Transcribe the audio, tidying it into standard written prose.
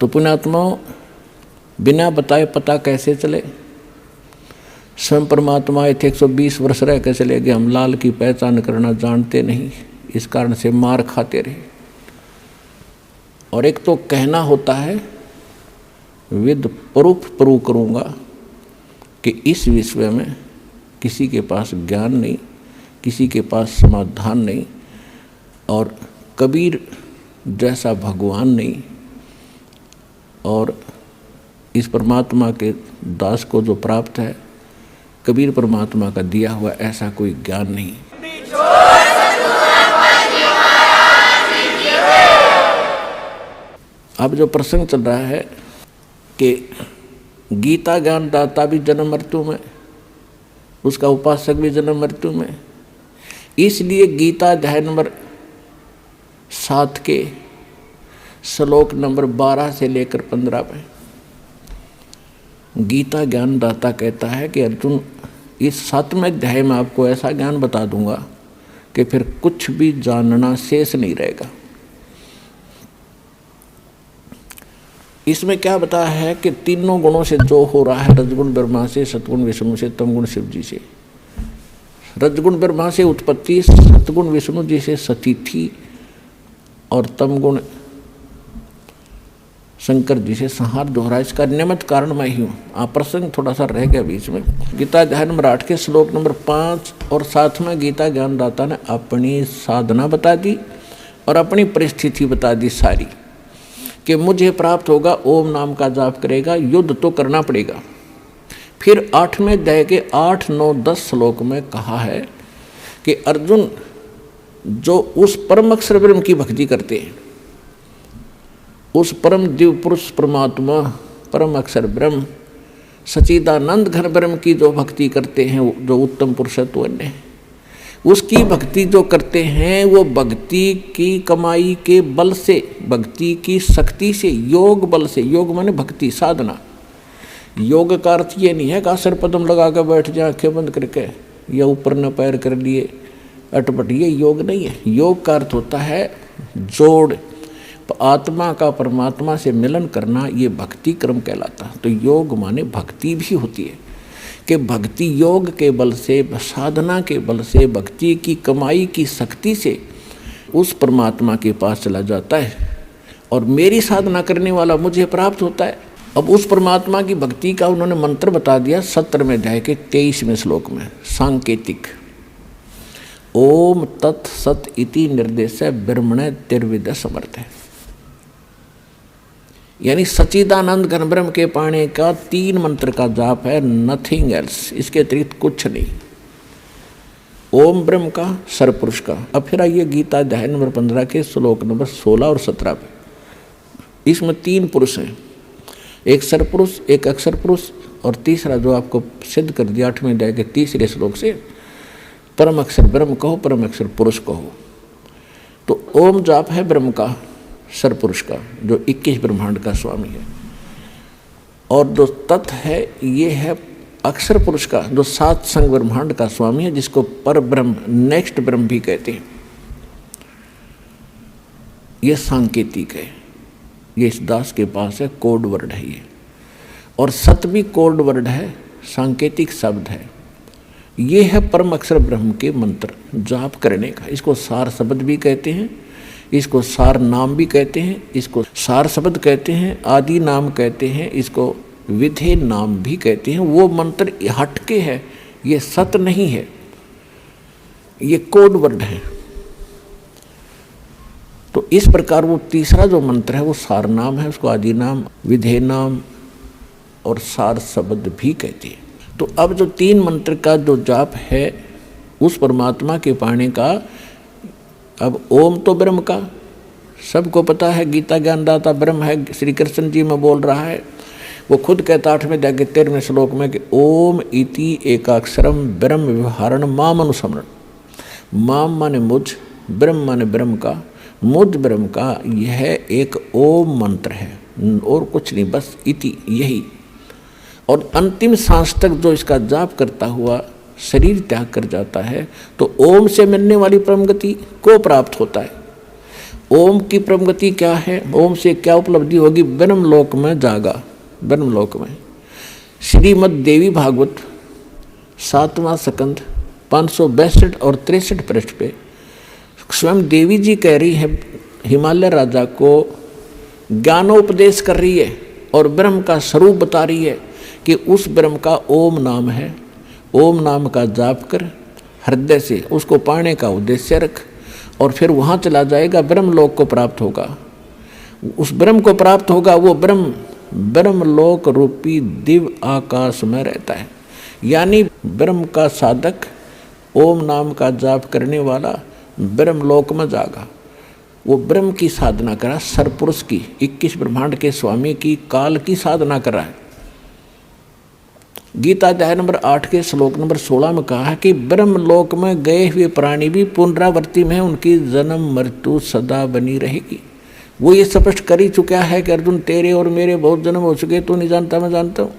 तो पुण्यात्माओं, बिना बताए पता कैसे चले? स्वयं परमात्मा आए थे, 120 वर्ष रह के चले गए। हम लाल की पहचान करना जानते नहीं, इस कारण से मार खाते रहे। और एक तो कहना होता है, विद प्रूफ प्रूव करूँगा कि इस विषय में किसी के पास ज्ञान नहीं, किसी के पास समाधान नहीं, और कबीर जैसा भगवान नहीं, और इस परमात्मा के दास को जो प्राप्त है, कबीर परमात्मा का दिया हुआ ऐसा कोई ज्ञान नहीं। अब जो प्रसंग चल रहा है कि गीता ज्ञान दाता भी जन्म मृत्यु में, उसका उपासक भी जन्म मृत्यु में, इसलिए गीता अध्याय नंबर 7 के श्लोक नंबर 12 से लेकर 15 में गीता ज्ञान दाता कहता है कि अर्जुन, इस 7वें अध्याय में आपको ऐसा ज्ञान बता दूंगा कि फिर कुछ भी जानना शेष नहीं रहेगा। इसमें क्या बताया है कि तीनों गुणों से जो हो रहा है, रजगुण ब्रह्मा से, सतगुण विष्णु से, तमगुण शिव जी से। रजगुण ब्रह्मा से उत्पत्ति, सतगुण विष्णु जी से सतीथि, और तमगुण शंकर जी से संहार जो हो रहा है, इसका निमित्त कारण मैं ही हूँ। आप प्रसंग थोड़ा सा रह गया बीच में। गीता अध्याय नंबर 8 के श्लोक नंबर 5 और 7 में गीता ज्ञानदाता ने अपनी साधना बता दी और अपनी परिस्थिति बता दी सारी, कि मुझे प्राप्त होगा, ओम नाम का जाप करेगा, युद्ध तो करना पड़ेगा। फिर 8वें अध्याय के 8, 9, 10 श्लोक में कहा है कि अर्जुन, जो उस परम अक्षर ब्रह्म की भक्ति करते हैं, उस परम दिव्य पुरुष परमात्मा परम अक्षर ब्रह्म सच्चिदानंद घन ब्रह्म की जो भक्ति करते हैं, जो उत्तम पुरुषत्व है, उसकी भक्ति जो करते हैं, वो भक्ति की कमाई के बल से, भक्ति की शक्ति से, योग बल से, योग माने भक्ति साधना। योग का अर्थ ये नहीं है कि आसन पद्म लगा कर बैठ जाए आंखें बंद करके, या ऊपर न पैर कर लिए अटपट, ये योग नहीं है। योग का अर्थ होता है जोड़, आत्मा का परमात्मा से मिलन करना, ये भक्ति क्रम कहलाता है। तो योग माने भक्ति भी होती है, कि भक्ति योग के बल से, साधना के बल से, भक्ति की कमाई की शक्ति से उस परमात्मा के पास चला जाता है, और मेरी साधना करने वाला मुझे प्राप्त होता है। अब उस परमात्मा की भक्ति का उन्होंने मंत्र बता दिया 17वें अध्याय के 23वें श्लोक में, सांकेतिक। ओम तत् सत इति निर्देश ब्रह्मणे तिर्विद समर्थ है, यानी सच्चिदानंद घन ब्रह्म के पाने का 3 मंत्र का जाप है, नथिंग एल्स, इसके अतिरिक्त कुछ नहीं। ओम ब्रह्म का, सरपुरुष का। अब फिर आइए गीता अध्याय नंबर 15 के श्लोक नंबर 16 और 17 पे। इसमें 3 पुरुष हैं, एक सरपुरुष, एक अक्षर पुरुष, और तीसरा जो आपको सिद्ध कर दिया 8वें अध्याय के 3रे श्लोक से, परम अक्षर ब्रह्म कहो, परम अक्षर पुरुष कहो। तो ओम जाप है ब्रह्म का, सरपुरुष का, जो 21 ब्रह्मांड का स्वामी है, और जो तत् है, ये है अक्षर पुरुष का, जो 7 संग ब्रह्मांड का स्वामी है, जिसको पर ब्रह्म, नेक्स्ट ब्रह्म भी कहते हैं। ये सांकेतिक है, ये इस दास के पास है, कोड वर्ड है ये। और सत भी कोड वर्ड है, सांकेतिक शब्द है। ये है परम अक्षर ब्रह्म के मंत्र जाप करने का। इसको सार शब्द भी कहते हैं, इसको सार नाम भी कहते हैं, इसको सार शब्द कहते हैं, आदि नाम कहते हैं, इसको विधेय नाम भी कहते हैं। वो मंत्र हटके है, ये सत नहीं है, ये कोड वर्ड है। तो इस प्रकार वो तीसरा जो मंत्र है वो सार नाम है, उसको आदि नाम, विधेय नाम और सार शब्द भी कहते हैं। तो अब जो 3 मंत्र का जो जाप है उस परमात्मा के पाने का, अब ओम तो ब्रह्म का सबको पता है, गीता ज्ञानदाता ब्रह्म है, श्री कृष्ण जी में बोल रहा है। वो खुद कहता 8वें अध्याय के 13वें श्लोक में कि ओम इति एकाक्षरम ब्रह्म व्यवहारण माम अनुस्मरण। माम माने मुझ, ब्रह्म माने ब्रह्म का, मुझ ब्रह्म का यह एक ओम मंत्र है, और कुछ नहीं, बस इति, यही। और अंतिम सांस तक जो इसका जाप करता हुआ शरीर त्याग कर जाता है, तो ओम से मिलने वाली परम गति को प्राप्त होता है। ओम की परम गति क्या है, ओम से क्या उपलब्धि होगी, ब्रह्मलोक में जागा। ब्रह्मलोक में श्रीमद् देवी भागवत 7वां स्कंद 562 और 63 पृष्ठ पे स्वयं देवी जी कह रही है, हिमालय राजा को ज्ञानोपदेश कर रही है और ब्रह्म का स्वरूप बता रही है कि उस ब्रह्म का ओम नाम है। ओम नाम का जाप कर हृदय से उसको पाने का उद्देश्य रख और फिर वहाँ चला जाएगा, ब्रह्मलोक को प्राप्त होगा। उस ब्रह्म को प्राप्त होगा, वो ब्रह्मलोक रूपी दिव्य आकाश में रहता है। यानी ब्रह्म का साधक, ओम नाम का जाप करने वाला ब्रह्मलोक में जागा। वो ब्रह्म की साधना करा, सरपुरुष की, 21 ब्रह्मांड के स्वामी की, काल की साधना करा है। गीता अध्याय नंबर 8 के श्लोक नंबर 16 में कहा है कि ब्रह्मलोक में गए हुए प्राणी भी पुनरावृत्ति में उनकी जन्म मृत्यु सदा बनी रहेगी। वो ये स्पष्ट कर ही चुका है कि अर्जुन तेरे और मेरे बहुत जन्म हो चुके, तू नहीं जानता मैं जानता हूँ।